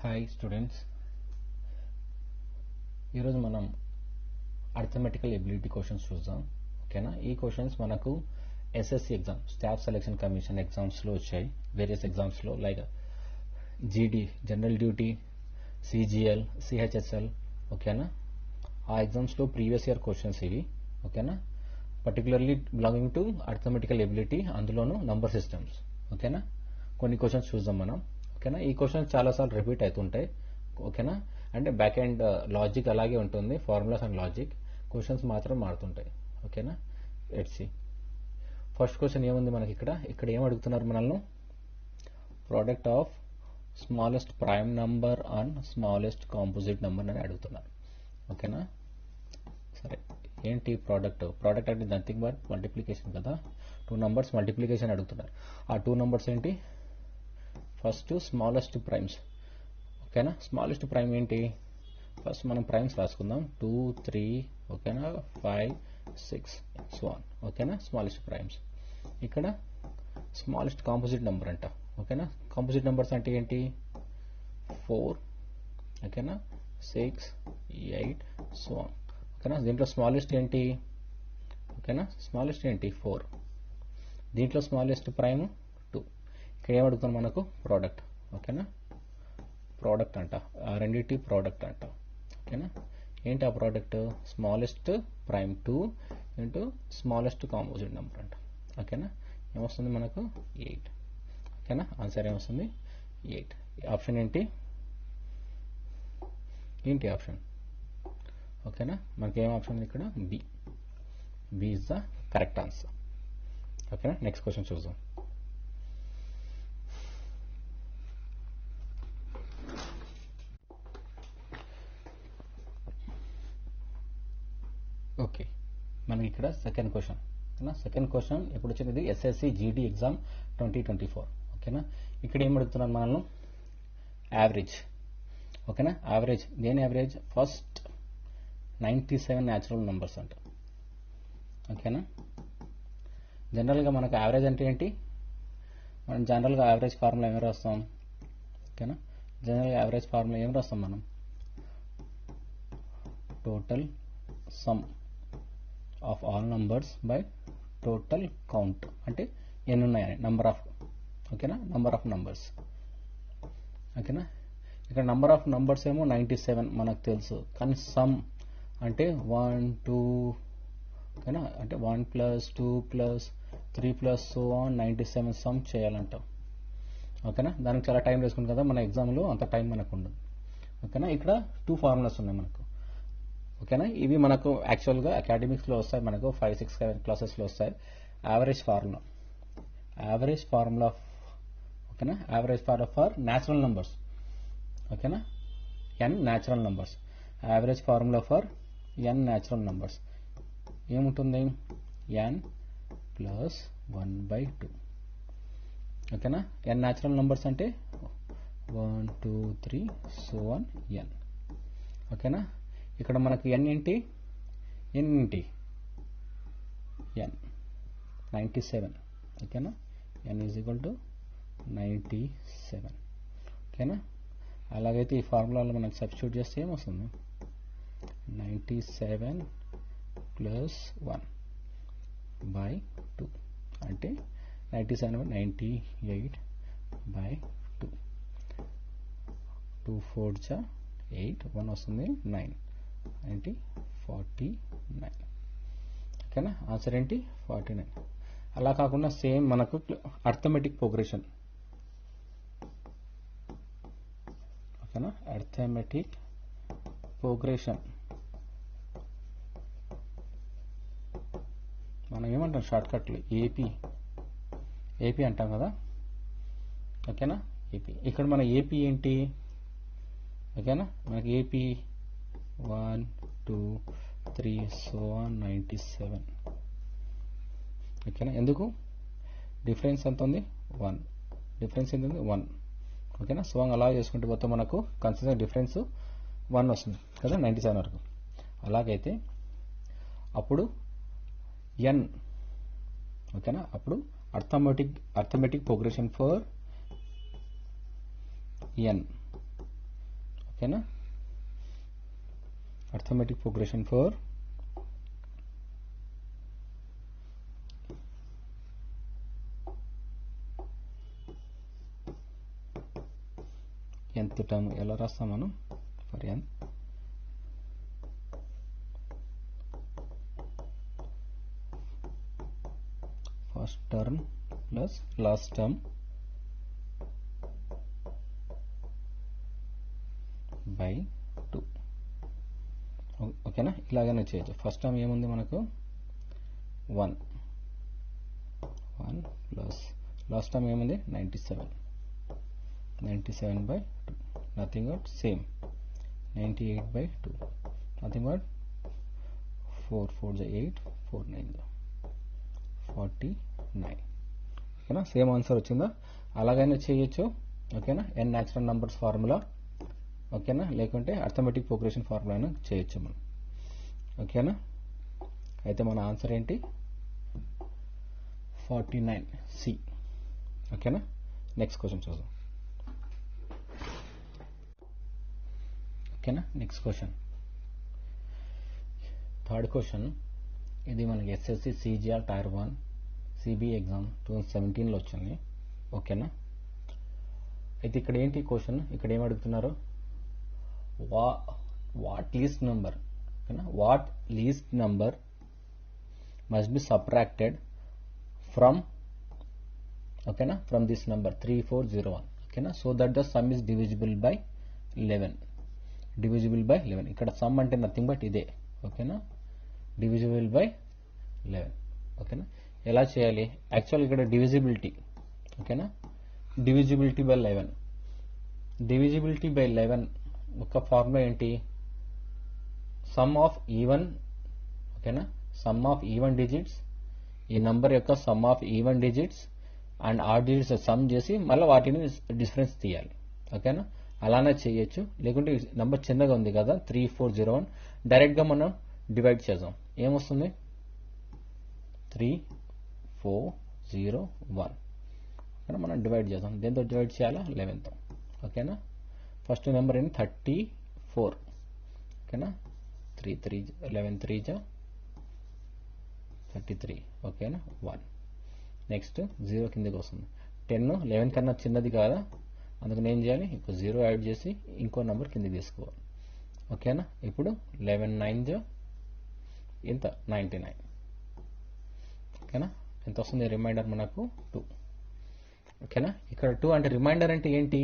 Hi students, ఈరోజు మనం arithmetical ability questions చూద్దాం. ఓకేనా? ఈ క్వశ్చన్స్ మనకు SSC exam, staff selection commission ఎగ్జామ్స్లో వచ్చాయి. వేరియస్ ఎగ్జామ్స్లో లైక్ జీడీ, జనరల్ డ్యూటీ, సిజిఎల్, సిహెచ్ఎస్ఎల్. ఓకేనా? ఆ ఎగ్జామ్స్లో ప్రీవియస్ ఇయర్ క్వశ్చన్స్ ఇవి. ఓకేనా? Particularly belonging to arithmetical ability, అందులోనూ నంబర్ సిస్టమ్స్. ఓకేనా? కొన్ని క్వశ్చన్స్ చూద్దాం మనం. ఓకేనా? ఈ క్వశ్చన్స్ చాలాసార్లు రిపీట్ అవుతుంటాయి. ఓకేనా? అంటే బ్యాక్ అండ్ లాజిక్ అలాగే ఉంటుంది, ఫార్ములాస్ అండ్ లాజిక్. క్వశ్చన్స్ మాత్రం మారుతుంటాయి. ఓకేనా? Let's see. ఫస్ట్ క్వశ్చన్ ఏముంది మనకి ఇక్కడ ఏం అడుగుతున్నారు మనల్ని? Product of smallest prime number on smallest composite number అని అడుగుతున్నారు. ఓకేనా? సరే, ఏంటి ప్రోడక్ట్ అంటే నథింగ్ బట్ మల్టిప్లికేషన్ కదా. 2 నంబర్స్ మల్టిప్లికేషన్ అడుగుతున్నారు. ఆ 2 నంబర్స్ ఏంటి? First smallest primes. ఓకేనా? స్మాలెస్ట్ ప్రైమ్ ఏంటి? ఫస్ట్ మనం ప్రైమ్స్ రాసుకుందాం. 2, 3, ఓకేనా, 5, 6 సో ఆన్. ఓకేనా? Smallest primes. ఇక్కడ స్మాలెస్ట్ కాంపోజిట్ నెంబర్ అంట. ఓకేనా? కాంపోజిట్ నెంబర్స్ అంటే ఏంటి? 4, ఓకేనా, 6, 8 సో ఆన్. ఓకేనా? దీంట్లో స్మాలెస్ట్ ఏంటి? ఓకేనా? స్మాలెస్ట్ ఏంటి? 4. దీంట్లో స్మాలెస్ట్ ప్రైమ్ 2. ఇక్కడ ఏమడుగుతాం మనకు? ప్రోడక్ట్. ఓకేనా? ప్రోడక్ట్ అంట. ఆ రెండింటి ప్రోడక్ట్ అంట. ఓకేనా? ఏంటి ఆ product? Smallest prime 2 into smallest composite number అంట. ఓకేనా? ఏమొస్తుంది మనకు? 8. ఓకేనా? ఆన్సర్ ఏమొస్తుంది? 8. ఆప్షన్ ఏంటి ఆప్షన్? ఓకేనా? మనకి ఏం ఆప్షన్ ఉంది ఇక్కడ? B is the correct answer. ఓకేనా? నెక్స్ట్ క్వశ్చన్ చూద్దాం. ఓకే, మనకి ఇక్కడ సెకండ్ క్వశ్చన్. ఓకేనా? సెకండ్ క్వశ్చన్ ఎప్పుడు వచ్చింది? SSC GD exam 2024. ఓకేనా? ఇక్కడ ఏం అడుగుతున్నాను మనల్ని? యావరేజ్. ఓకేనా? యావరేజ్. దేని యావరేజ్? ఫస్ట్ 97 న్యాచురల్ నెంబర్స్ అంట. ఓకేనా? జనరల్గా మనకు యావరేజ్ అంటే ఏంటి? మనం జనరల్గా యావరేజ్ ఫార్ములా ఏమి రాస్తాం? ఓకేనా? జనరల్గా యావరేజ్ ఫార్ములా ఏం రాస్తాం మనం? Total some of all numbers by total count. అంటే ఎన్ని ఉన్నాయని, నంబర్ ఆఫ్. ఓకేనా? Number of numbers. ఓకేనా? ఇక్కడ నంబర్ ఆఫ్ నంబర్స్ ఏమో 97 మనకు తెలుసు, కానీ సమ్ అంటే 1, 2, ఓకేనా, అంటే 1 + 2 + 3 + సో ఆన్ 97 సమ్ చేయాలంటాం. ఓకేనా? దానికి చాలా టైం వేసుకుంది కదా, మన ఎగ్జామ్లో అంత టైం మనకు ఉండదు. ఓకేనా? ఇక్కడ 2 ఫార్ములాస్ ఉన్నాయి మనకు. ఓకేనా? ఇవి మనకు యాక్చువల్గా అకాడమిక్స్లో వస్తాయి, మనకు 5, 6, 7 క్లాసెస్లో వస్తాయి. Average formula. ఓకేనా? Average formula for natural numbers. ఓకేనా? n natural numbers. Average formula for n natural numbers ఏముంటుంది? n + 1/2. ఓకేనా? n న్యాచురల్ నంబర్స్ అంటే 1, 2, 3 సో ఆన్ n. ఓకేనా? ఇక్కడ మనకు n ఏంటి? n 97. ఓకేనా? n = 97. ఓకేనా? అలాగైతే ఈ ఫార్ములాలో మనకు సబ్స్టిట్యూట్ చేస్తే ఏమొస్తుంది? 97 + 1/2 అంటే 97 98/2. 2 4 8, 1 వస్తుంది 9, 49. ఓకేనా? ఆన్సర్ ఏంటి? 49. అలా కాకుండా సేమ్ మనకు అర్థమెటిక్ ప్రోగ్రెషన్. ఓకేనా? అర్థమెటిక్ ప్రోగ్రెషన్ మనం ఏమంటాం షార్ట్కట్లు? ఏపీ అంటాం కదా. ఓకేనా? ఏపీ. ఇక్కడ మన ఏపీ ఏంటి? ఓకేనా? మనకి ఏపీ 1, 2, 3 సో ఆన్ 97. ఓకేనా? ఎందుకు? డిఫరెన్స్ ఎంత ఉంది? 1. డిఫరెన్స్ ఎంత ఉంది? 1. ఓకేనా? సో అలా చేసుకుంటూ పోతే మనకు కన్సిడర్ డిఫరెన్స్ 1 వస్తుంది కదా, 97 వరకు. అలాగైతే అప్పుడు n. ఓకేనా? అప్పుడు అర్థమెటిక్ ప్రోగ్రెషన్ ఫర్ n. ఓకేనా. Arithmetic progression for nth term ఎలా రాస్తాం మనం? For n first term plus last term by 2. ఓకేనా, ఇలాగనే చేయొచ్చు. ఫస్ట్ టర్మ్ ఏముంది మనకు? 1 ప్లస్ లాస్ట్ టర్మ్ ఏముంది? 97 by 2, nothing but same 98 by 2, nothing but 4 4 is 8, 4 9 is 49. ఓకేనా, సేమ్ ఆన్సర్ వచ్చిందా? అలాగైనా చేయొచ్చు. ఓకేనా, n న్యాచురల్ నంబర్స్ ఫార్ములా. ఓకేనా, లేకుంటే అర్థమెటిక్ ప్రోగ్రెషన్ ఫార్ములా అయినా చేయొచ్చు మనం. ఓకేనా, అయితే మన ఆన్సర్ ఏంటి? 49C. ఓకేనా, నెక్స్ట్ క్వశ్చన్ చూద్దాం. ఓకేనా, నెక్స్ట్ క్వశ్చన్, థర్డ్ క్వశ్చన్. ఇది మనకి SSC CGL tier 1 CBI exam 2017లో వచ్చింది. ఓకేనా, అయితే ఇక్కడ ఏంటి క్వశ్చన్? ఇక్కడ ఏం అడుగుతున్నారు? వాట్ లీస్ట్ నెంబర్, ఓకేనా, what least number must be subtracted from, ఓకేనా, ఫ్రమ్ దిస్ నెంబర్ 3401. ఓకేనా, so that the sum is divisible by 11. Divisible by 11. ఇక్కడ సమ్ అంటే నథింగ్ బట్ ఇదే. ఓకేనా, డివిజిబుల్ బై 11. ఓకేనా, ఎలా చేయాలి? యాక్చువల్ ఇక్కడ డివిజిబిలిటీ. ఓకేనా, డివిజిబిలిటీ బై 11. డివిజిబిలిటీ బై 11 ఒక ఫార్ములా ఏంటి? Sum of even. ఓకేనా, సమ్ ఆఫ్ ఈవెన్ డిజిట్స్, ఈ నంబర్ యొక్క some of even digits and odd digits some చేసి మళ్ళీ వాటిని డిఫరెన్స్ తీయాలి. ఓకేనా, అలానే చేయొచ్చు. లేకుంటే నంబర్ చిన్నగా ఉంది కదా 3401, డైరెక్ట్గా మనం డివైడ్ చేద్దాం. ఏమొస్తుంది? 3401. ఓకేనా, మనం డివైడ్ చేద్దాం. దేంతో డివైడ్ చేయాలా? 11తో. ఓకేనా, ఫస్ట్ నెంబర్ ఏంటి? 34. ఓకేనా, 11 3 33. ఓకేనా, 1. నెక్స్ట్ 0 కిందకి వస్తుంది. 10 11 కన్నా చిన్నది కాదా, అందుకని ఏం చేయాలి? ఇంకో 0 యాడ్ చేసి ఇంకో నెంబర్ కిందకి తీసుకోవాలి. ఓకేనా, ఇప్పుడు 11 9 ఎంత? 99. ఓకేనా, ఎంత వస్తుంది రిమైండర్ మనకు? 2. ఓకేనా, ఇక్కడ 2 అంటే రిమైండర్ అంటే ఏంటి?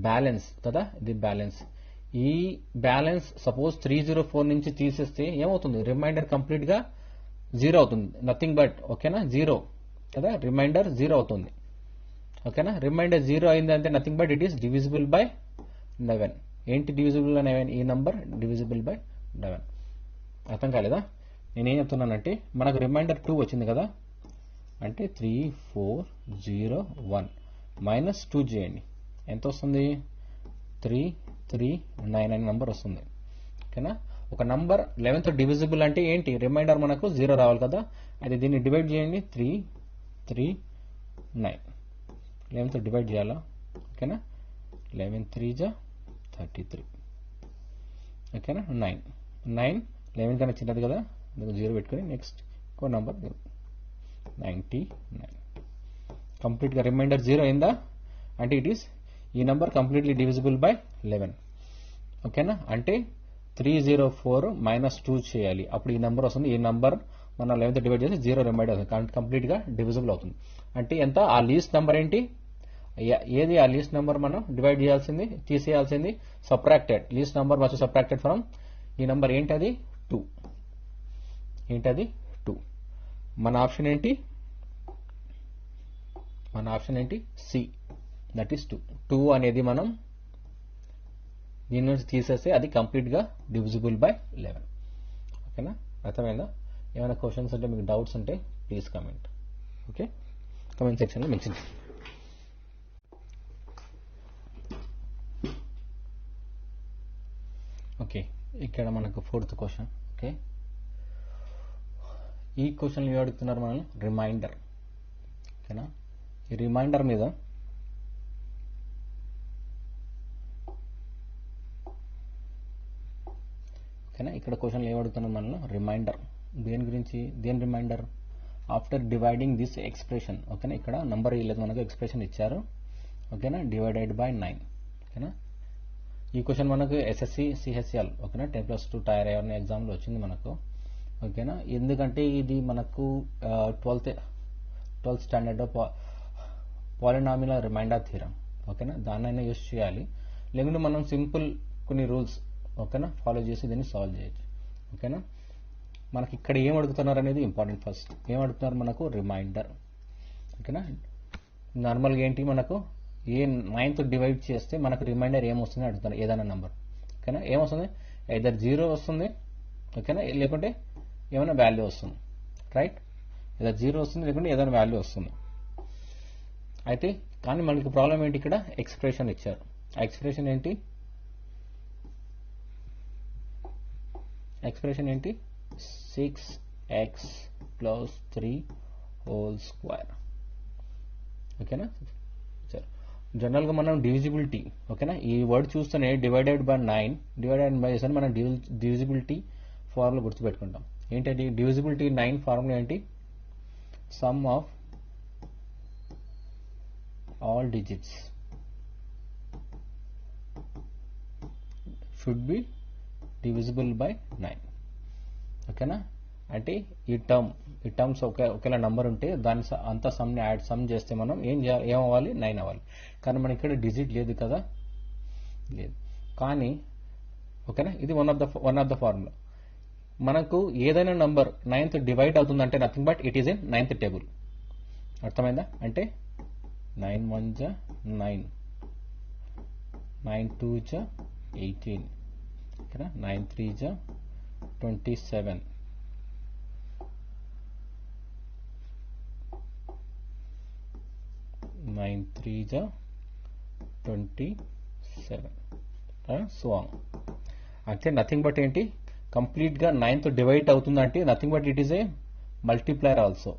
బ్యాలెన్స్ కదా, ఇది బ్యాలెన్స్. ఈ బ్యాలెన్స్ సపోజ్ 304 నుంచి తీసేస్తే ఏమవుతుంది? రిమైండర్ కంప్లీట్ గా 0 అవుతుంది. నథింగ్ బట్, ఓకేనా, 0 కదా, రిమైండర్ 0 అవుతుంది. ఓకేనా, రిమైండర్ 0 అయింది అంటే nothing but it is divisible by 11. ఏంటి డివిజిబుల్ బై 11? ఈ నంబర్ డివిజిబుల్ బై 11. అర్థం కాలేదా? నేనేం చెప్తున్నానంటే మనకు రిమైండర్ 2 వచ్చింది కదా, అంటే 3401 మైనస్ 2 చేయండి. ఎంత వస్తుంది? 3399 అనే నంబర్ వస్తుంది. ఓకేనా, ఒక నంబర్ 11తో డివిజిబుల్ అంటే ఏంటి? రిమైండర్ మనకు 0 రావాలి కదా, అయితే దీన్ని డివైడ్ చేయండి. 339 11తో డివైడ్ చేయాలా? ఓకేనా, 11 3 33. ఓకేనా, 9 11 కన్నా చిన్నది కదా, 0 పెట్టుకుని నెక్స్ట్ ఇంకో నంబర్ 99. కంప్లీట్గా రిమైండర్ 0 అయిందా అంటే ఇట్ ఈస్ ఈ నంబర్ కంప్లీట్లీ డివిజిబుల్ బై 11. ఓకేనా, అంటే 304 మైనస్ 2 చేయాలి, అప్పుడు ఈ నెంబర్ వస్తుంది. ఈ నెంబర్ మనం 11తో డివైడ్ చేసి 0 రిమైండర్ అవుతుంది, కంప్లీట్ గా డివిజిబుల్ అవుతుంది. అంటే ఎంత? ఆ లీస్ట్ నెంబర్ ఏంటి? ఏది ఆ లీస్ట్ నెంబర్ మనం డివైడ్ చేయాల్సింది, తీసేయాల్సింది? Subtracted. Least number must subtracted from ఈ నెంబర్ ఏంటది? 2. ఏంటది? 2. మన ఆప్షన్ ఏంటి? మన ఆప్షన్ ఏంటి? C, that is 2. 2 అనేది మనం దీని నుంచి తీసేస్తే అది కంప్లీట్ గా డివిజిబుల్ బై 11. ఓకేనా, అర్థమైందా? ఏమైనా క్వశ్చన్స్ ఉంటే, మీకు డౌట్స్ ఉంటే ప్లీజ్ కమెంట్. ఓకే, కమెంట్ సెక్షన్లో మెన్షన్ చేయండి. ఓకే, ఇక్కడ మనకు 4th క్వశ్చన్. ఓకే, ఈ క్వశ్చన్ ఏం అడుగుతున్నారు మనల్ని? రిమైండర్. ఓకేనా, ఈ రిమైండర్ మీద ఓకేనా. ఇక్కడ క్వశ్చన్లు ఏమడుగుతున్నాం మనలో, రిమైండర్. దేని గురించి, దేని reminder, after dividing this expression. ఓకేనా, ఇక్కడ నంబర్ ఇవ్వలేదు మనకు, ఎక్స్ప్రెషన్ ఇచ్చారు. ఓకేనా, డివైడెడ్ బై 9. ఓకేనా, ఈ క్వశ్చన్ మనకు ఎస్ఎస్సి సిహెచ్ఎల్ ఓకేనా 10+2 టైర్ అనే ఎగ్జామ్లో వచ్చింది మనకు. ఓకేనా, ఎందుకంటే ఇది మనకు 12th standard polynomial reminder theorem. ఓకేనా, దాన్నైనా యూస్ చేయాలి, లేకుంటే మనం సింపుల్ కొన్ని రూల్స్ ఓకేనా ఫాలో చేసి దీన్ని సాల్వ్ చేయొచ్చు. ఓకేనా, మనకి ఇక్కడ ఏం అడుగుతున్నారు అనేది ఇంపార్టెంట్. ఫస్ట్ ఏం అడుగుతున్నారు మనకు, రిమైండర్. ఓకేనా, నార్మల్గా ఏంటి మనకు, ఏ 9th డివైడ్ చేస్తే మనకు రిమైండర్ ఏమొస్తుంది అడుగుతున్నారు, ఏదైనా నెంబర్. ఓకేనా, ఏమొస్తుంది, ఐదర్ 0 వస్తుంది ఓకేనా, లేకుంటే ఏమైనా వాల్యూ వస్తుంది. రైట్, ఏదైనా 0 వస్తుంది లేకుంటే ఏదైనా వాల్యూ వస్తుంది. అయితే కానీ మనకి ప్రాబ్లం ఏంటి, ఇక్కడ ఎక్స్ప్రెషన్ ఇచ్చారు. ఆ ఎక్స్ప్రెషన్ ఏంటి, ఎక్స్ప్రెషన్ ఏంటి, 6x + 3 హోల్ స్క్వేర్. ఓకేనా, జనరల్గా మనం డివిజిబిలిటీ ఓకేనా ఈ వర్డ్ చూస్తేనే డివైడెడ్ బై 9 మనం డివిజిబిలిటీ ఫార్ములా గుర్తుపెట్టుకుంటాం. ఏంటంటే డివిజిబిలిటీ 9 ఫార్ములా ఏంటి, sum of all digits should be divisible by 9. ఓకేనా, అంటే ఈ టర్మ్స్ ఒకేలా నంబర్ ఉంటే దాని అంత సమ్ని సమ్ చేస్తే మనం ఏం చేయాలి, ఏమవ్వాలి, 9 అవ్వాలి. కానీ మనకి ఇక్కడ డిజిట్ లేదు కదా, లేదు. కానీ ఓకేనా, ఇది వన్ ఆఫ్ ద ఫార్ములా. మనకు ఏదైనా నంబర్ 9th డివైడ్ అవుతుందంటే nothing but it is in 9th table. అర్థమైందా, అంటే 9 1 = 9, 9 2 = 18, ఓకేనా, 9 3 = 27, 9 3 = 27 సో ఆన్. అంటే నథింగ్ బట్ ఏంటి, కంప్లీట్ గా 9th డివైడ్ అవుతుందంటే nothing but it is a multiplier also.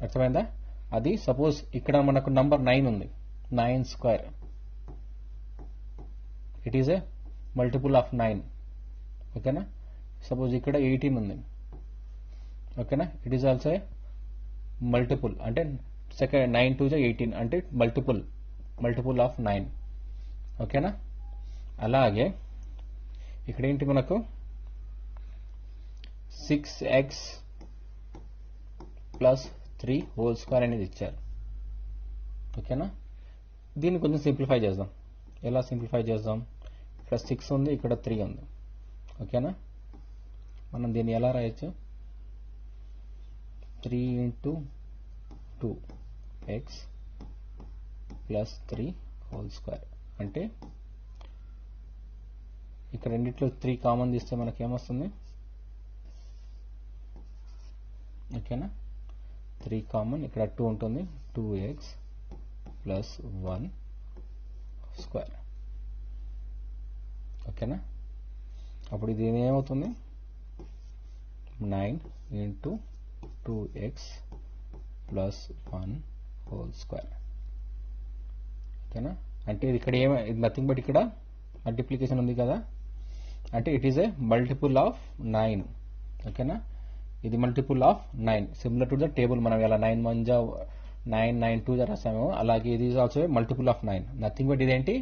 అర్థమైందా, అది సపోజ్ ఇక్కడ మనకు నంబర్ 9 ఉంది, 9 square, it is a multiple of 9. ఓకేనా, సపోజ్ ఇక్కడ 18 ఉంది, ఓకేనా, it is also a multiple, అంటే సెకండ్ 9 2 = 18 అంటే మల్టిపుల్ ఆఫ్ 9. ఓకేనా, అలాగే ఇక్కడ ఏంటి మనకు 6x + 3 హోల్ స్క్వేర్ అనేది ఇచ్చారు. ఓకేనా, దీన్ని కొంచెం సింప్లిఫై చేద్దాం. ఎలా సింప్లిఫై చేద్దాం, ఇక్కడ 6 ఉంది, ఇక్కడ 3 ఉంది. ఓకేనా, మనం దీన్ని ఎలా రాయొచ్చు, 3 × 2x + 3 హోల్ స్క్వేర్. అంటే ఇక్కడ రెండిట్లో 3 కామన్ తీస్తే మనకి ఏమొస్తుంది, ఓకేనా, 3 కామన్, ఇక్కడ 2 ఉంటుంది, 2x + 1 స్క్వేర్. ఓకేనా, అప్పుడు ఇది ఏమవుతుంది, 9 × 2x + 1 హోల్ స్క్వేర్. ఓకేనా, అంటే ఇక్కడ ఇది నథింగ్ బట్ ఇక్కడ మల్టిప్లికేషన్ ఉంది కదా, అంటే it is a multiple of 9. ఓకేనా, ఇది multiple of 9 similar to the table. మనం ఎలా 9 1 = 9 9 2 రాసామో అలాగే ఇది is also multiple of 9. Nothing but ఇదేంటి,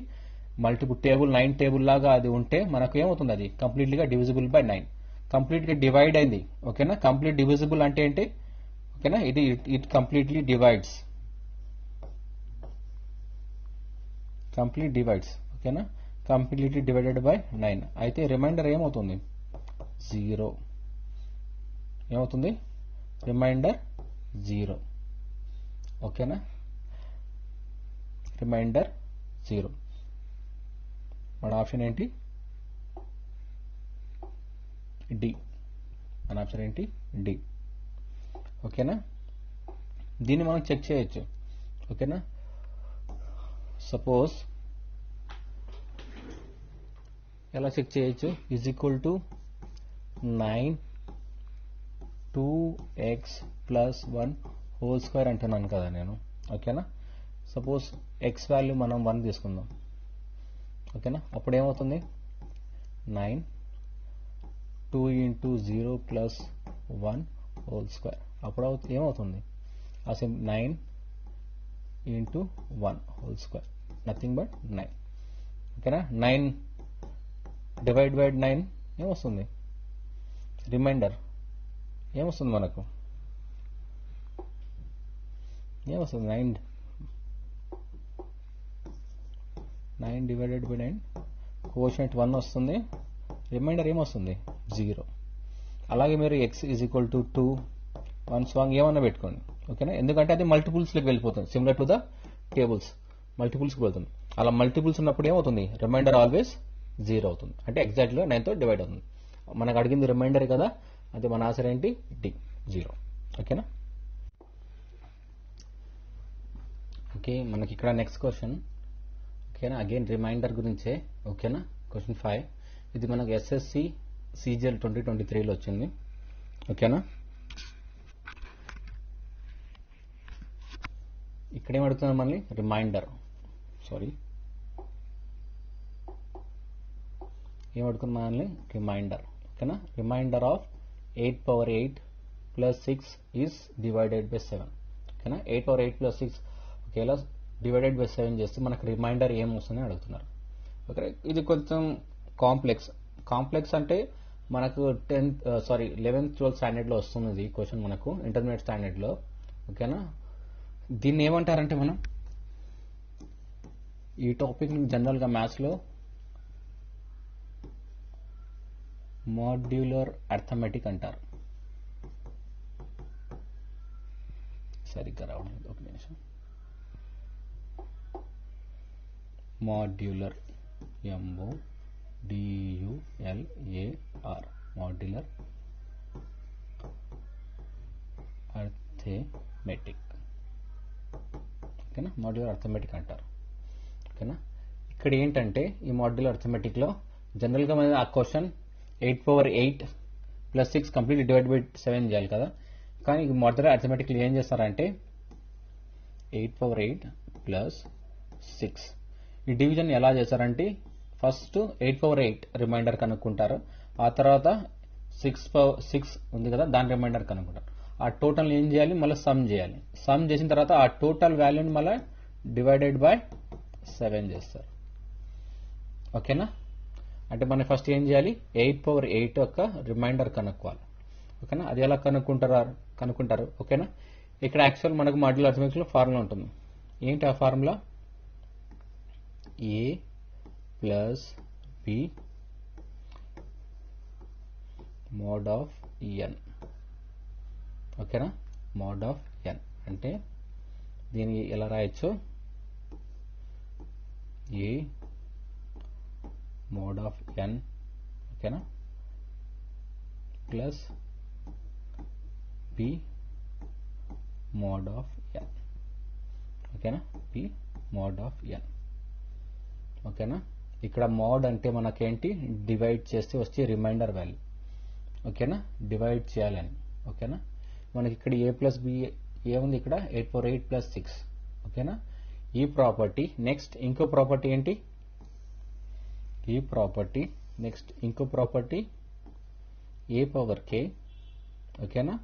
మల్టిపుల్ టేబుల్ 9 టేబుల్ లాగా అది ఉంటే మనకు ఏమవుతుంది, అది కంప్లీట్లీగా డివిజిబుల్ బై 9, కంప్లీట్గా డివైడ్ అయింది. ఓకేనా, కంప్లీట్ డివిజిబుల్ అంటే ఏంటి, ఓకేనా, it completely divides, complete divides. ఓకేనా, కంప్లీట్లీ డివైడెడ్ బై 9. అయితే రిమైండర్ ఏమవుతుంది, 0. ఏమవుతుంది, రిమైండర్ 0. ఓకేనా, రిమైండర్ 0. మన ఆప్షన్ ఏంటి, డి. మన ఆప్షన్ ఏంటి, డి. ఓకేనా, దీన్ని మనం చెక్ చేయొచ్చు. ఓకేనా, సపోజ్ ఎలా చెక్ చేయొచ్చు, is equal to 9 2x + 1 whole square అంటున్నాను కదా నేను. ఓకేనా, సపోజ్ x వాల్యూ మనం 1 తీసుకుందాం. ఓకేనా, అప్పుడు ఏమవుతుంది, 9 2 into 0 plus 1 whole square. అప్పుడు ఏమవుతుంది? ఆ 9 into 1 whole square, nothing but 9. ఓకేనా? 9 డివైడ్ బై 9 ఏమొస్తుంది? రిమైండర్ ఏమొస్తుంది మనకు? ఏమొస్తుంది? 9 డివైడెడ్ బై 9, కోషంట్ 1 వస్తుంది, రిమైండర్ ఏమొస్తుంది? 0. అలాగే మీరు x ఈజ్ ఈక్వల్ టు 2 1 స్వాంగ్ ఏమన్నా పెట్టుకోండి. ఓకేనా? ఎందుకంటే అది మల్టిపుల్స్లోకి వెళ్ళిపోతుంది, సిమిలర్ టు ద టేబుల్స్ మల్టిపుల్స్కి వెళ్తుంది. అలా మల్టిపుల్స్ ఉన్నప్పుడు ఏమవుతుంది? రిమైండర్ ఆల్వేస్ 0 అవుతుంది. అంటే ఎగ్జాక్ట్గా 9తో డివైడ్ అవుతుంది. మనకు అడిగింది రిమైండర్ కదా, అయితే మన ఆన్సర్ ఏంటి? డి, 0. ఓకేనా? ఓకే, మనకి ఇక్కడ నెక్స్ట్ క్వశ్చన్. ఓకేనా? అగైన్ రిమైండర్ గురించే. ఓకేనా? క్వశ్చన్ 5 ఇది మనకు ఎస్ఎస్సి సిజిఎల్ 2023లో వచ్చింది. ఓకేనా? ఇక్కడ ఏం అడుగుతున్నాం మళ్ళీ? రిమైండర్. ఏం అడుగుతున్నాం మళ్ళీ? రిమైండర్. ఓకేనా? Reminder of 8 power 8 plus 6 is divided by 7. ఓకేనా? 8 power 8 plus 6 ఒకేలా డివైడెడ్ బై 7 చేస్తే మనకు రిమైండర్ ఏం వస్తుందని అడుగుతున్నారు. ఓకే, ఇది కొంచెం కాంప్లెక్స్ అంటే మనకు 11th 12th స్టాండర్డ్లో వస్తుంది ఈ క్వశ్చన్, మనకు ఇంటర్మీడియట్ స్టాండర్డ్లో. ఓకేనా? దీన్ని ఏమంటారంటే మనం ఈ టాపిక్ని జనరల్గా మ్యాథ్స్లో మాడ్యులర్ అర్థమెటిక్ అంటారు. సరిగ్గా రావడం ఒక నిమిషం. Modular, MODULAR, modular arithmetic. ఓకేనా? మాడ్యులర్ అర్థమెటిక్ అంటారు. ఓకేనా? ఇక్కడ ఏంటంటే ఈ మాడ్యులర్ అర్థమెటిక్లో జనరల్గా మన ఆ question 8 power 8 plus 6 completely divide by 7 చేయాలి కదా. కానీ ఈ మాడ్యులర్ అర్థమెటిక్లో ఏం చేస్తారంటే 8 power 8 plus 6 ఈ డివిజన్ ఎలా చేస్తారంటే ఫస్ట్ 8 power 8 రిమైండర్ కనుక్కుంటారు, ఆ తర్వాత 6 ఉంది కదా దాని రిమైండర్ కనుక్కుంటారు. ఆ టోటల్ ఏం చేయాలి? మళ్ళీ సమ్ చేయాలి. సమ్ చేసిన తర్వాత ఆ టోటల్ వాల్యూని మళ్ళీ డివైడెడ్ బై 7 చేస్తారు. ఓకేనా? అంటే మనం ఫస్ట్ ఏం చేయాలి? 8 power 8 యొక్క రిమైండర్ కనుక్కోవాలి. ఓకేనా? అది ఎలా కనుక్కుంటారు. ఓకేనా? ఇక్కడ యాక్చువల్ మనకు మాడ్యులర్ అర్థమెటిక్లో ఫార్ములా ఉంటుంది. ఏంటి ఆ formula? A plus B mode of n. ఓకేనా? మోడ్ ఆఫ్ n అంటే దీన్ని ఎలా రాయొచ్చు? A mode of n. ఓకేనా? Plus B mode of n. ఓకేనా? B mode of n. ఓకేనా? ఇక్కడ మోడ్ అంటే మనకేంటి? డివైడ్ చేస్తే వచ్చే రిమైండర్ వాల్యూ. ఓకేనా? డివైడ్ చేయాలని. ఓకేనా? మనకి ఇక్కడ A ప్లస్ B ఏముంది? ఇక్కడ 8 power 8 plus 6. ఓకేనా? ఈ ప్రాపర్టీ. నెక్స్ట్ ఇంకో ప్రాపర్టీ ఏంటి? ఈ ప్రాపర్టీ. నెక్స్ట్ ఇంకో ప్రాపర్టీ A పవర్ K. ఓకేనా?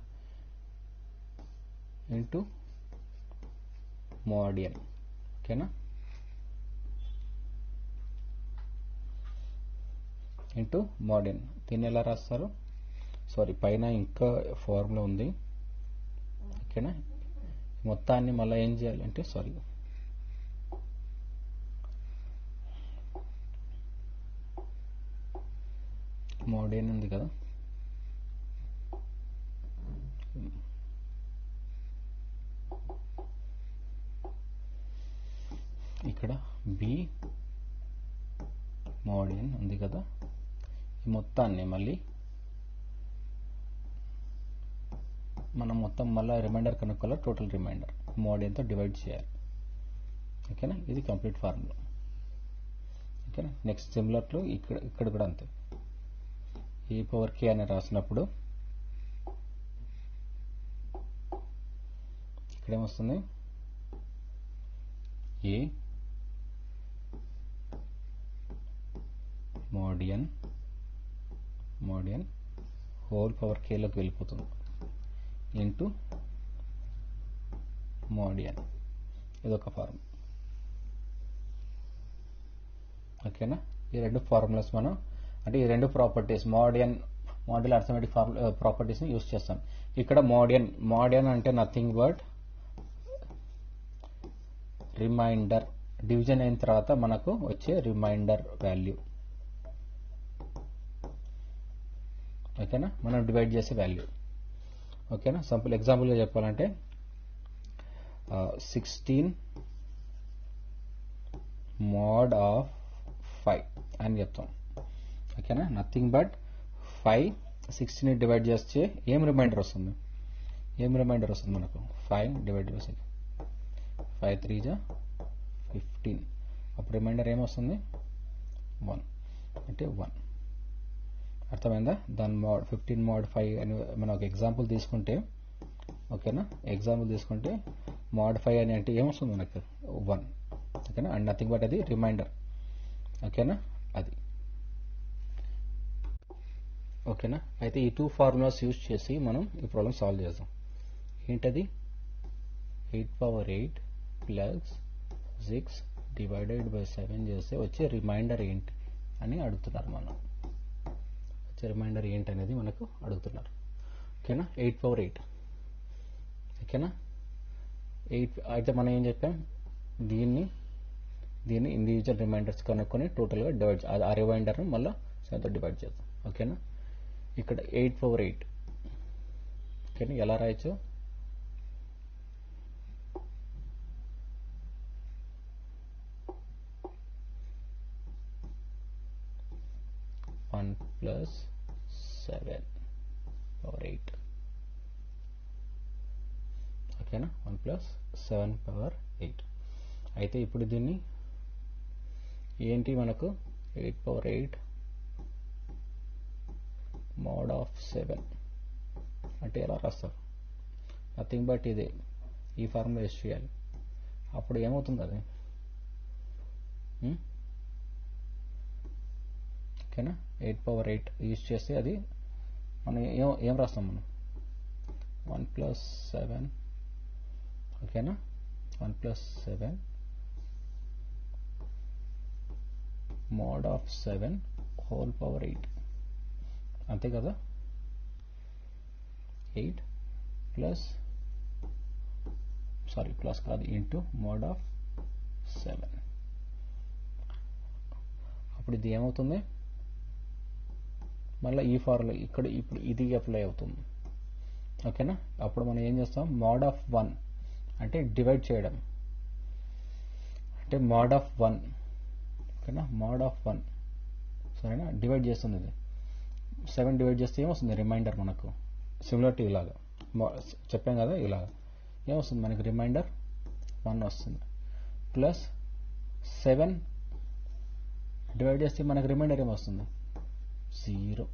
Into mode n. ఓకేనా? Into mode n. దీన్ని ఎలా రాస్తారు? పైన ఇంకా ఫార్ములా ఉంది. ఓకేనా? మొత్తాన్ని మళ్ళీ ఏం చేయాలంటే మోడ్ n ఉంది కదా, ఇక్కడ B మోడ్ n ఉంది కదా, ఈ మొత్తాన్ని మళ్ళీ మనం మళ్ళీ రిమైండర్ కనుక్కోవాలి. టోటల్ రిమైండర్ మోడ్ nతో డివైడ్ చేయాలి. ఓకేనా? ఇది కంప్లీట్ ఫార్ములా. ఓకేనా? నెక్స్ట్ సిమిలర్లో ఇక్కడ కూడా అంతే. A పవర్ K అని రాసినప్పుడు ఇక్కడేమొస్తుంది? A mod n whole power కేలోకి వెళ్ళిపోతుంది ఇంటూ mod n. ఇదొక ఫార్ములా. ఓకేనా, ఈ రెండు ఫార్ములాస్ మనం అంటే ఈ రెండు ప్రాపర్టీస్ మోడల్ అర్థమెటిక్ ప్రాపర్టీస్ని యూస్ చేస్తాం. ఇక్కడ mod n అంటే నథింగ్ బట్ రిమైండర్. డివిజన్ అయిన తర్వాత మనకు వచ్చే రిమైండర్ వాల్యూ. ఓకేనా, మనం డివైడ్ చేసే వాల్యూ. ఓకేనా, సింపుల్ ఎగ్జాంపుల్గా చెప్పాలంటే 16 mod ఆఫ్ 5 అని చెప్తాం. ఓకేనా, నథింగ్ బట్ 5 16ని డివైడ్ చేస్తే ఏం రిమైండర్ వస్తుంది మనకు 5 డివైడ్ చేసి 5 3 జా 15. అప్పుడు రిమైండర్ ఏమొస్తుంది 1 అంటే 1. అర్థమైందా? దాని mod 15 mod 5 అని మనం ఒక ఎగ్జాంపుల్ తీసుకుంటే, ఓకేనా, ఎగ్జాంపుల్ తీసుకుంటే mod 5 అని అంటే ఏమొస్తుంది మనకు 1. ఓకేనా, అండ్ నథింగ్ బట్ అది రిమైండర్. ఓకేనా, అది. ఓకేనా, అయితే ఈ 2 ఫార్ములాస్ యూజ్ చేసి మనం ఈ ప్రాబ్లం సాల్వ్ చేద్దాం. ఏంటది? 8 పవర్ 8 ప్లస్ 6 డివైడెడ్ బై 7 చేస్తే వచ్చే రిమైండర్ ఏంటి అని అడుగుతున్నారు మనం. వచ్చే రిమైండర్ ఏంటి అనేది మనకు అడుగుతున్నారు. ఓకేనా, 8 పవర్ 8. ఓకేనా, 8 అయితే మనం ఏం చెప్పాం, దీన్ని ఇండివిజువల్ రిమైండర్స్ కనుక్కొని టోటల్గా డివైడ్, ఆ రిమైండర్ని మళ్ళీ 7తో డివైడ్ చేద్దాం. ఓకేనా, ఇక్కడ 8 పవర్ 8. ఓకేనా, ఎలా రాయొచ్చు? 1 ప్లస్ 7 పవర్ 8. ఓకేనా, 1 ప్లస్ 7 పవర్ 8. అయితే ఇప్పుడు దీన్ని ఏంటి మనకు 8 పవర్ 8 mod ఆఫ్ 7 అంటే ఎలా రాస్తారు? నథింగ్ బట్ ఇదే, ఈ ఫార్ములా యూస్ చేయాలి. అప్పుడు ఏమవుతుంది అది? ఓకేనా, 8 పవర్ 8 యూజ్ చేస్తే అది మనం ఏం రాస్తాం మనం 1 ప్లస్ 7. ఓకేనా, 1 plus 7 mod of 7 whole power 8. అంతే కదా, 8 ప్లస్ ప్లస్ కాదు ఇంటూ mod ఆఫ్ 7. అప్పుడు ఇది ఏమవుతుంది? మళ్ళీ ఈ ఫార్ములా ఇక్కడ ఇప్పుడు ఇది అప్లై అవుతుంది. ఓకేనా, అప్పుడు మనం ఏం చేస్తాం, mod ఆఫ్ 1 అంటే డివైడ్ చేయడం, అంటే mod ఆఫ్ 1. ఓకేనా, mod ఆఫ్ 1 సరేనా, డివైడ్ చేస్తుంది. ఇది 7 డివైడ్ చేస్తే ఏమొస్తుంది రిమైండర్ మనకు? సిమిలర్ టు ఇలాగా చెప్పాం కదా, ఇలాగా ఏమొస్తుంది మనకి రిమైండర్ 1 వస్తుంది. ప్లస్ 7 డివైడ్ చేస్తే మనకు రిమైండర్ ఏమొస్తుంది 0.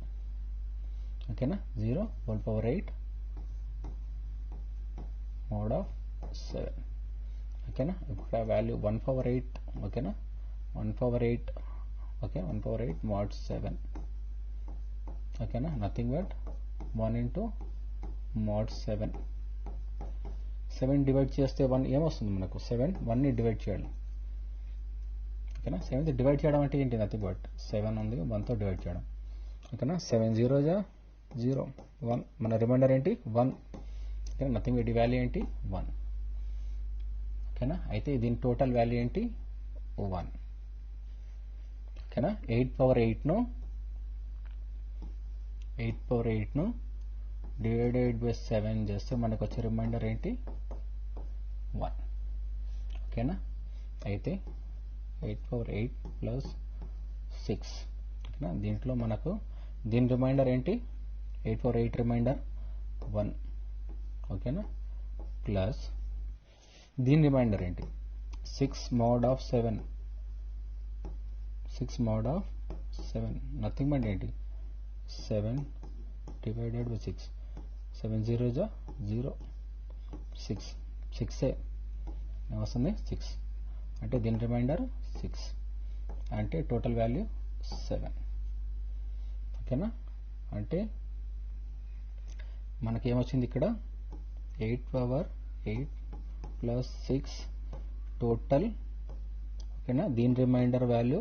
ఓకేనా, 0 హోల్ పవర్ 8 mod ఆఫ్ 7. ఓకేనా, ఇప్పుడు వాల్యూ 1 పవర్ 8. ఓకేనా, 1 పవర్ 8. Okay, 1 power 8 mod 7. ఓకేనా, nothing but 1 into mod 7. 7 divide చేస్తే 1 ఏమొస్తుంది మనకు? 7 1ని డివైడ్ చేయాలి. ఓకేనా, 7తో డివైడ్ చేయడం అంటే ఏంటి? నథింగ్ బట్ 7 ఉంది 1తో డివైడ్ చేయడం. ఓకేనా, 7 0 జా 0 1. మన రిమైండర్ ఏంటి 1. ఓకేనా, నథింగ్ బట్ వాల్యూ ఏంటి 1. ఓకేనా, అయితే దీని టోటల్ వాల్యూ ఏంటి 1. ఓకేనా, 8 పవర్ 8ను డివైడెడ్ బై 7 చేస్తే మనకు వచ్చే రిమైండర్ ఏంటి 1. ఓకేనా, అయితే 8 పవర్ 8 ప్లస్ 6. ఓకేనా, దీంట్లో మనకు దీని రిమైండర్ ఏంటి 8 పవర్ 8 రిమైండర్ 1. ఓకేనా, ప్లస్ దీని రిమైండర్ ఏంటి 6 mod of 7. 6 mod of 7 nothing but ఏంటి 7 డివైడెడ్ బై 6. 7 0 జా 0 6 6 ఏమొస్తుంది 6. అంటే దీని రిమైండర్ 6 అంటే టోటల్ వాల్యూ 7. ఓకేనా, అంటే మనకేమొచ్చింది ఇక్కడ 8 పవర్ 8 ప్లస్ 6 టోటల్, ఓకేనా. దీని రిమైండర్ వాల్యూ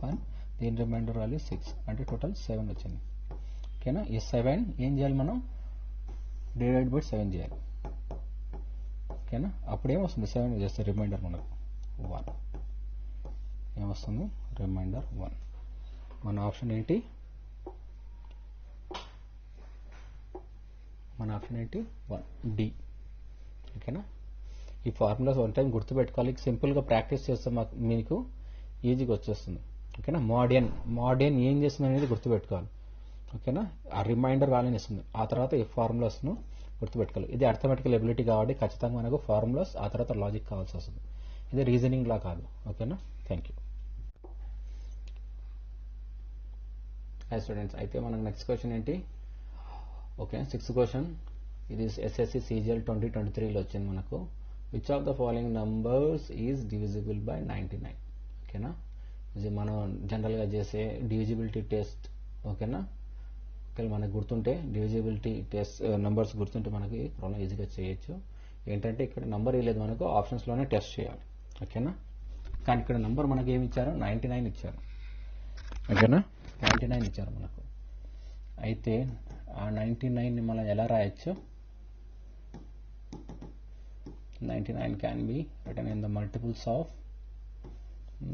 1, దీని రిమైండర్ వాల్యూ 6, అంటే టోటల్ 7 వచ్చింది, ఓకేనా. ఈ 7 ఏం చేయాలి మనం, డివైడ్ బై 7 చేయాలి, ఓకేనా. అప్పుడు ఏమొస్తుంది, 7 చేస్తే రిమైండర్ మనకు 1 ఏమొస్తుంది, రిమైండర్ 1. మన ఆప్షన్ ఏంటి, మన ఆప్షన్ ఏంటి 1 డి, ఓకేనా. ఈ ఫార్ములాస్ వన్ టైం గుర్తుపెట్టుకోవాలి, సింపుల్గా ప్రాక్టీస్ చేస్తే మీకు ఈజీగా వచ్చేస్తుంది, ఓకేనా. మోడియన్ ఏం చేస్తుంది అనేది గుర్తుపెట్టుకోవాలి, ఓకేనా. ఆ రిమైండర్ వాల్యూని ఇస్తుంది, ఆ తర్వాత ఈ ఫార్ములాస్ను గుర్తుపెట్టుకోవాలి. ఇది అర్థమెటికల్ ఎబిలిటీ కాబట్టి ఖచ్చితంగా మనకు ఫార్ములాస్ ఆ తర్వాత లాజిక్ కావాల్సి వస్తుంది. ఇది రీజనింగ్ లా కాదు, ఓకేనా. Thank you. హాయ్ స్టూడెంట్స్, అయితే మనకు నెక్స్ట్ క్వశ్చన్ ఏంటి, ఓకే 6th క్వశ్చన్. ఇది ఎస్ఎస్సి సిజిఎల్ 2023లో వచ్చింది మనకు. Which of the following numbers is divisible by 99, ఓకేనా. ఇది మనం జనరల్గా చేసే డివిజిబిలిటీ టెస్ట్, ఓకేనా. ఓకే, మనకు గుర్తుంటే డివిజిబిలిటీ టెస్ట్ నంబర్స్ గుర్తుంటే మనకి ప్రాబ్లం ఈజీగా చేయొచ్చు. ఏంటంటే ఇక్కడ నంబర్ ఇవ్వలేదు మనకు, ఆప్షన్స్లోనే టెస్ట్ చేయాలి, ఓకేనా. కానీ ఇక్కడ నంబర్ మనకి ఏమి ఇచ్చారు, 99 ఇచ్చారు, ఓకేనా. 99 ఇచ్చారు మనకు. అయితే ఆ 99ని మనం ఎలా రాయొచ్చు, 99 can be written in the multiples of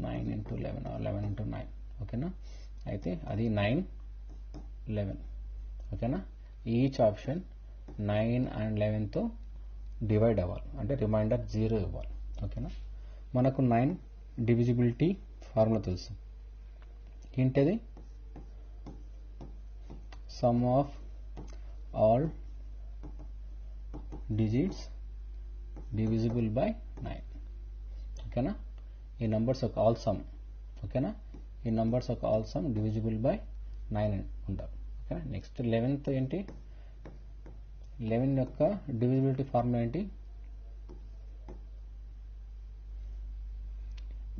9 into 11 or 11 into 9, ఓకేనా. అయితే అది 9, 11, ఓకేనా. ఈచ్ ఆప్షన్ 9 and 11తో డివైడ్ అవ్వాలి, అంటే రిమైండర్ 0 ఇవ్వాలి, ఓకేనా. మనకు 9 డివిజిబిలిటీ ఫార్ములా తెలుసు, ఏంటది, some of all digits divisible by 9, ఓకేనా. ఈ నంబర్స్ యొక్క ఆల్ సమ్, ఓకేనా. ఈ నంబర్స్ యొక్క ఆల్ సమ్ డివిజిబుల్ బై 9 ఉంటారు, ఓకేనా. నెక్స్ట్ 11th ఏంటి, 11 యొక్క డివిజిబిలిటీ ఫార్ములా ఏంటి,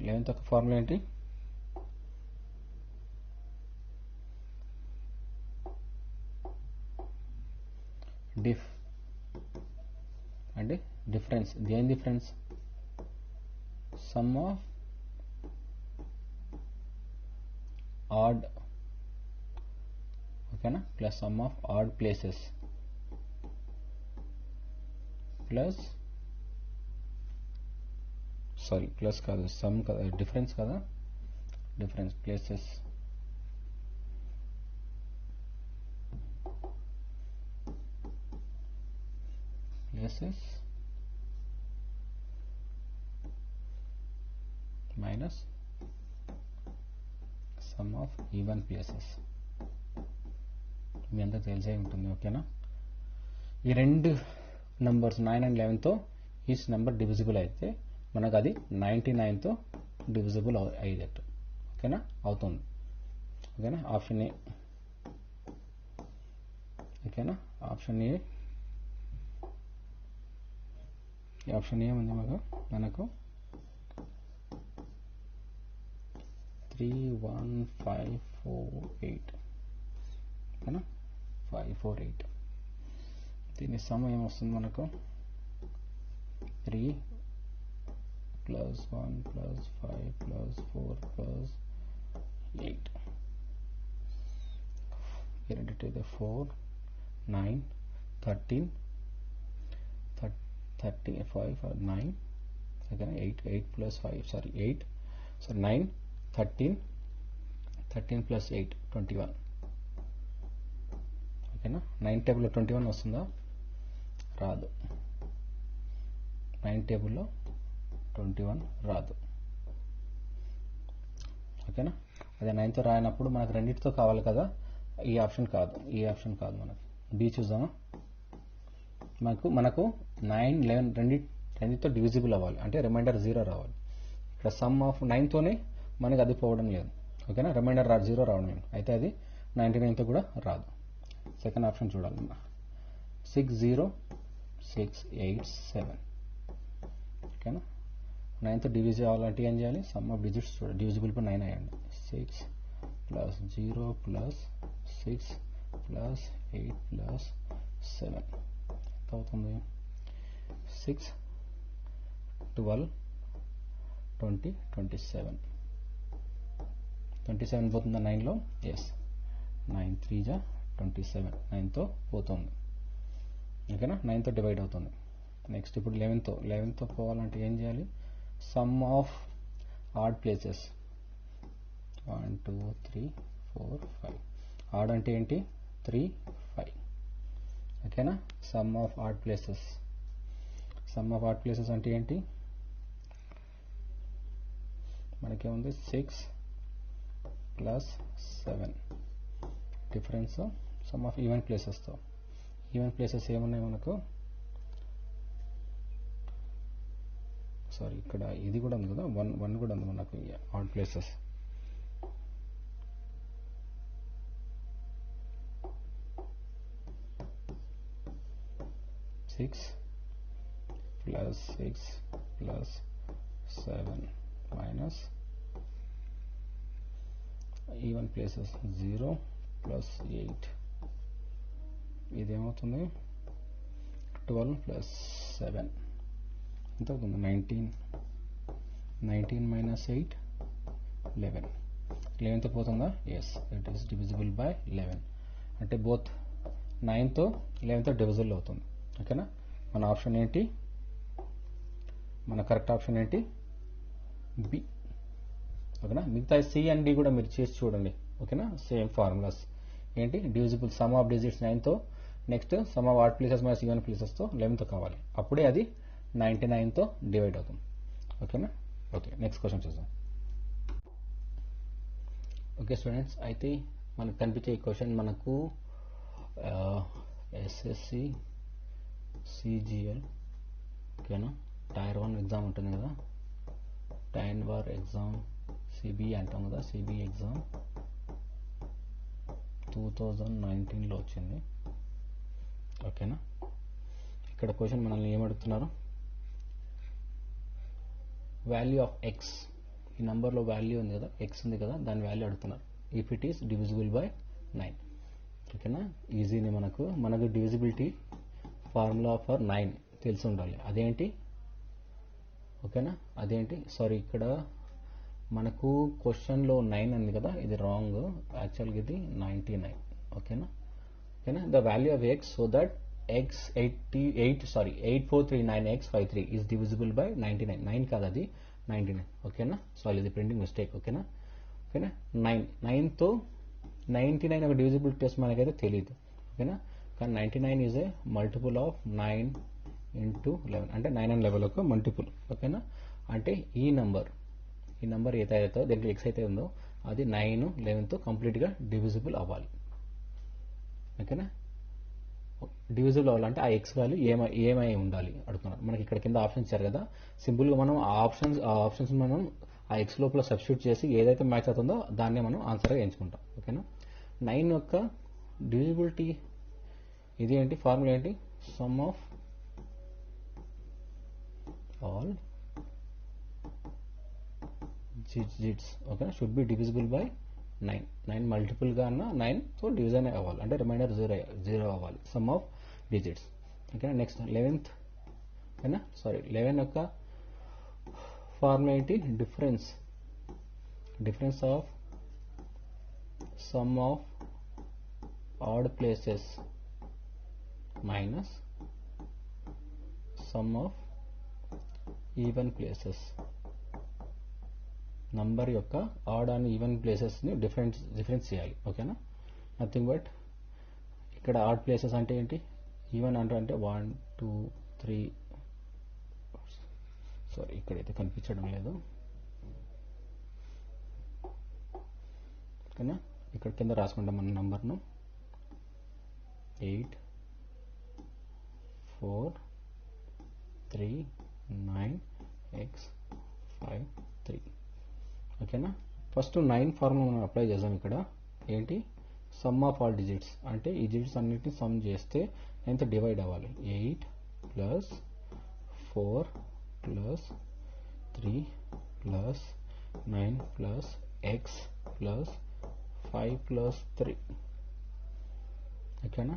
11th యొక్క ఫార్ములా ఏంటి, అంటే డిఫరెన్స్, దేని డిఫరెన్స్, సమ్ ఆఫ్ ఆడ్, ఓకేనా, plus sum of odd places plus, sorry plus కాదు, సమ్ కదా, డిఫరెన్స్ కదా, difference places minus sum of even places. మీ అంతా తెలిసే ఉంటుంది, ఓకేనా. ఈ రెండు నంబర్స్ 9 and 11తో ఈచ్ నెంబర్ డివిజిబుల్ అయితే మనకు అది 99తో డివిజిబుల్ అయ్యేటట్టు, ఓకేనా, అవుతుంది, ఓకేనా. ఆప్షన్ ఏ, ఓకేనా. ఆప్షన్ ఏ, ఆప్షన్ ఏ ఉంది మనకు 31548, ఓకేనా, 548. దీని సమ్ ఏమొస్తుంది మనకు, 3 + 1 + 5 + 4 + 8, to the 4 9 13 5 9, ఓకేనా. 8 + 5 సారీ 8, సో 9 13 + 8 21, ఓకేనా. 9 టేబుల్లో 21 వస్తుందా, రాదు, 9 టేబుల్లో 21 రాదు, ఓకేనా. అదే 9తో రాయనప్పుడు మనకు రెండింటితో కావాలి కదా, ఈ ఆప్షన్ కాదు, ఈ ఆప్షన్ కాదు, మనకు బి చూద్దామా. మనకు 9 11 రెండింటితో డివిజిబుల్ అవ్వాలి, అంటే రిమైండర్ 0 రావాలి. ఇక్కడ సమ్ ఆఫ్ 9తోనే మనకి అది పోవడం లేదు, ఓకేనా, రిమైండర్ 0 రావడం లేదు, అయితే అది 99తో కూడా రాదు. సెకండ్ ఆప్షన్ చూడాలి, 60687, ఓకేనా. 9తో డివిజ్ అవ్వాలంటే ఏం చేయాలి, sum of digits divisible by 9 అయ్యండి, 6 + 0 + 6 + 8 + 7 ఎంత అవుతుంది? 6 12 20 27 27 పోతుందా 9లో? ఎస్, 9 3 జా 27, 9తో పోతుంది. ఓకేనా, 9తో డివైడ్ అవుతుంది. నెక్స్ట్ ఇప్పుడు 11తో పోవాలంటే ఏం చేయాలి? Sum of odd places 1 2 3 4 5. Odd అంటే ఏంటి? 3 5. ఓకేనా, sum of odd places. Sum of odd places అంటే ఏంటి? మనకేముంది? 6 plus 7 difference sum of even ప్లేసెస్తో. ఈవెన్ ప్లేసెస్ ఏమున్నాయి మనకు? సారీ, ఇక్కడ ఇది కూడా ఉంది కదా, 1 కూడా ఉంది మనకు odd places. Six plus 6 plus 7 minus even places 0 plus 8. ఇదేమవుతుంది? 12 plus 7 ఎంత అవుతుంది? 19. 19 మైనస్ 8 11. 11తో పోతుందా? Yes, it is divisible by 11. అంటే బోత్ 9తో 11తో డివిజిబుల్ అవుతుంది. ఓకేనా, మన ఆప్షన్ ఏంటి? మన కరెక్ట్ ఆప్షన్ ఏంటి? బి. ఓకేనా, మిగతా సి అండ్ డి కూడా మీరు చేసి చూడండి. ఓకేనా, సేమ్ ఫార్ములాస్ ఏంటి? డివిజిబుల్ సమ్ ఆఫ్ డిజిట్స్ 9తో, next sum of odd places minus even ప్లేసెస్తో 11తో కావాలి. అప్పుడే అది 99తో డివైడ్ అవుతుంది. ఓకేనా, ఓకే, నెక్స్ట్ క్వశ్చన్ చూద్దాం. ఓకే స్టూడెంట్స్, అయితే మనకు కనిపించే ఈ క్వశ్చన్ మనకు ఎస్ఎస్సి సిజిఎల్, ఓకేనా, టైర్ 1 ఎగ్జామ్ ఉంటుంది కదా, టైర్ 1 ఎగ్జామ్ సిబి అంటాం కదా, సిబి ఎగ్జామ్ 2019లో వచ్చింది. ఓకేనా, ఇక్కడ క్వశ్చన్ మనల్ని ఏమడుగుతున్నారు? వాల్యూ ఆఫ్ ఎక్స్, ఈ నంబర్లో వాల్యూ ఉంది కదా, ఎక్స్ ఉంది కదా, దాని వాల్యూ అడుగుతున్నారు. If it is divisible by 9. ఓకేనా, ఈజీని మనకు డివిజిబిలిటీ ఫార్ములా ఫర్ 9 తెలిసి ఉండాలి. అదేంటి? ఓకేనా, అదేంటి? సారీ, ఇక్కడ మనకు క్వశ్చన్లో 9 ఉంది కదా, ఇది రాంగ్. యాక్చువల్గా ఇది 99. ఓకేనా, the value of X so that x 8439x53 is divisible by 99. 9 కాదు, అది 99. ఓకేనా, సారీ, ఇది ప్రింటింగ్ మిస్టేక్. ఓకేనా, 9తో 99 ఒక డివిజిబుల్ టెస్ట్ మనకైతే తెలియదు. ఓకేనా, కానీ 99 is a multiple of 9 into 11, అంటే 9 అండ్ 11 ఒక మల్టిపుల్. ఓకేనా, అంటే ఈ నంబర్ ఏదైతే అవుతుందో, దీంట్లో ఎక్స్ అయితే ఉందో అది 9 11తో కంప్లీట్గా డివిజిబుల్ అవ్వాలి. ఓకేనా, డివిజిబుల్ అవ్వాలంటే ఆ ఎక్స్ వాల్యూ ఏమై ఉండాలి అడుగుతున్నారు. మనకి ఇక్కడ కింద ఆప్షన్ ఇచ్చారు కదా, సింపుల్గా మనం ఆ ఆప్షన్స్ మనం ఆ ఎక్స్ లోపల సబ్స్టిట్యూట్ చేసి ఏదైతే మ్యాచ్ అవుతుందో దాన్నే మనం ఆన్సర్గా ఎంచుకుంటాం. ఓకేనా, 9 యొక్క డివిజిబిలిటీ ఇది ఏంటి? ఫార్ములా ఏంటి? Sum of all digits. ఓకేనా, షుడ్ బి డివిజిబుల్ బై 9. 9 మల్టిపుల్గా అన్న 9తో డివిజన్ అవ్వాలి, అంటే రిమైండర్ 0 అవ్వాలి. Some of digits. ఓకేనా, నెక్స్ట్ 11th. ఓకేనా, సారీ, 11 యొక్క ఫార్ములా ఏంటి? Difference of some of odd places minus sum of even places. Number యొక్క ఆడ్ అండ్ ఈవెన్ ప్లేసెస్ని డిఫరెన్స్ చేయాలి. ఓకేనా, నథింగ్ బట్ ఇక్కడ ఆడ్ ప్లేసెస్ అంటే ఏంటి? ఈవెన్ అంటే 1 2 3. సారీ, ఇక్కడైతే కనిపించడం లేదు. ఓకేనా, ఇక్కడ కింద రాసుకుంటాం మన నంబర్ను 8 4 3 9 x 5 3. ఓకేనా, ఫస్ట్ 9 ఫార్ములా మనం అప్లై చేద్దాం. ఇక్కడ ఏంటి? సమ్ ఆఫ్ ఆల్ డిజిట్స్, అంటే ఈ డిజిట్స్ అన్నిటిని సమ్ చేస్తే ఎంత డివైడ్ అవ్వాలి? 8 plus 4 plus 3 plus 9 plus X plus 5 plus 3. ఓకేనా,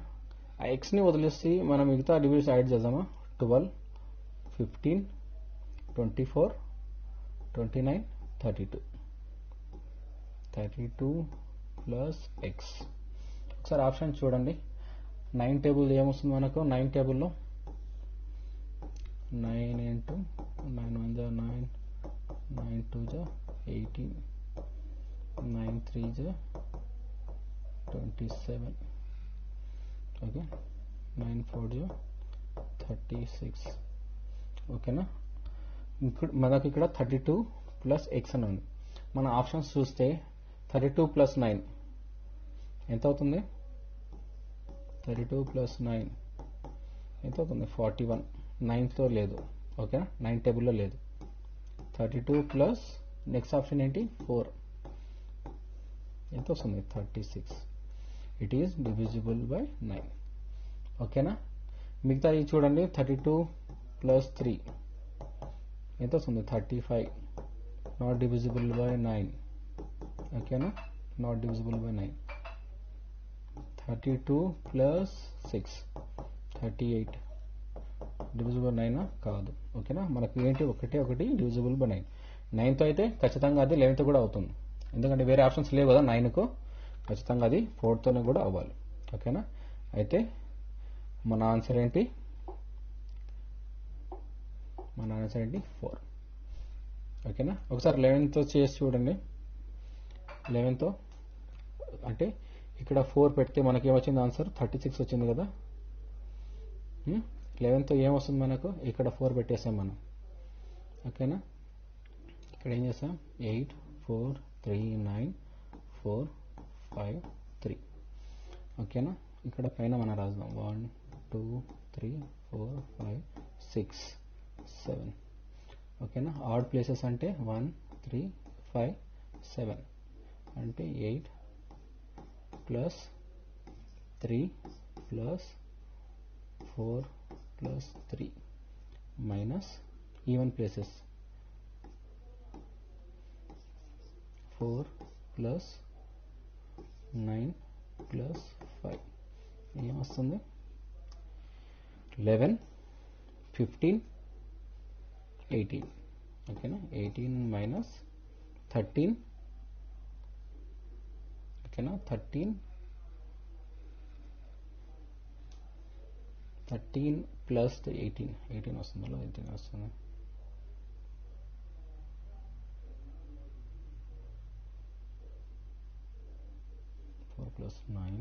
ఆ ఎక్స్ని వదిలేసి మనం మిగతా డిజిట్స్ యాడ్ చేద్దామా 12 15 24 29 32 32 ప్లస్ ఎక్స్. ఒకసారి ఆప్షన్ చూడండి. 9 టేబుల్ ఏమొస్తుంది మనకు? 9 టేబుల్లో 9 ఇంటూ 9 1 జా 9 9 2 జా 18 9 3 జా 27 ఓకే 9 4 జా 36 ఓకేనా. మనకి ఇక్కడ 32 ప్లస్ ఎక్స్ అని ఉంది. మన ఆప్షన్స్ చూస్తే 32 ప్లస్ 9 ఎంత అవుతుంది? 32 ప్లస్ 9 ఎంత అవుతుంది? 41. 9తో లేదు ఓకేనా, 9 టేబుల్లో లేదు. 32 ప్లస్ నెక్స్ట్ ఆప్షన్ ఏంటి? 4 ఎంత వస్తుంది? 36. ఇట్ ఈస్ డివిజిబుల్ బై 9 ఓకేనా. మిగతా ఇది చూడండి. 32 ప్లస్ 3 ఎంత వస్తుంది? 35. నాట్ డివిజిబుల్ బై 9 ఓకేనా, not divisible by 9. 32 plus 6 38 divisible 9 కాదు ఓకేనా. మనకు ఏంటి? ఒకటి డివిజిబుల్ బై 9. 9తో అయితే ఖచ్చితంగా అది 11తో కూడా అవుతుంది, ఎందుకంటే వేరే ఆప్షన్స్ లేవు కదా 9కు. ఖచ్చితంగా అది 4తోనే కూడా అవ్వాలి ఓకేనా. అయితే మన ఆన్సర్ ఏంటి? 4 ఓకేనా. ఒకసారి 11తో చేసి చూడండి. 11తో అంటే ఇక్కడ 4 పెడితే మనకి ఏమొచ్చింది? ఆన్సర్ 36 వచ్చింది కదా. 11తో ఏమొస్తుంది మనకు? ఇక్కడ 4 పెట్టేసాం మనం ఓకేనా. ఇక్కడ ఏం చేస్తాం? 8 4 3 9 4 5 3 ఓకేనా. ఇక్కడ పైన మనం రాద్దాం 1 2 3 4 5 6 7 ఓకేనా. ఆడ్ ప్లేసెస్ అంటే 1 3 5 7 అంటే 8 plus 3 plus 4 plus 3 minus even places 4 plus 9 plus 5 ఏమొస్తుంది? 11 15 18 ఓకేనా. 18 మైనస్ 13 ఓకేనా. 13 ప్లస్ 18 వస్తుంది. 18 వస్తుంది. 4 ప్లస్ 9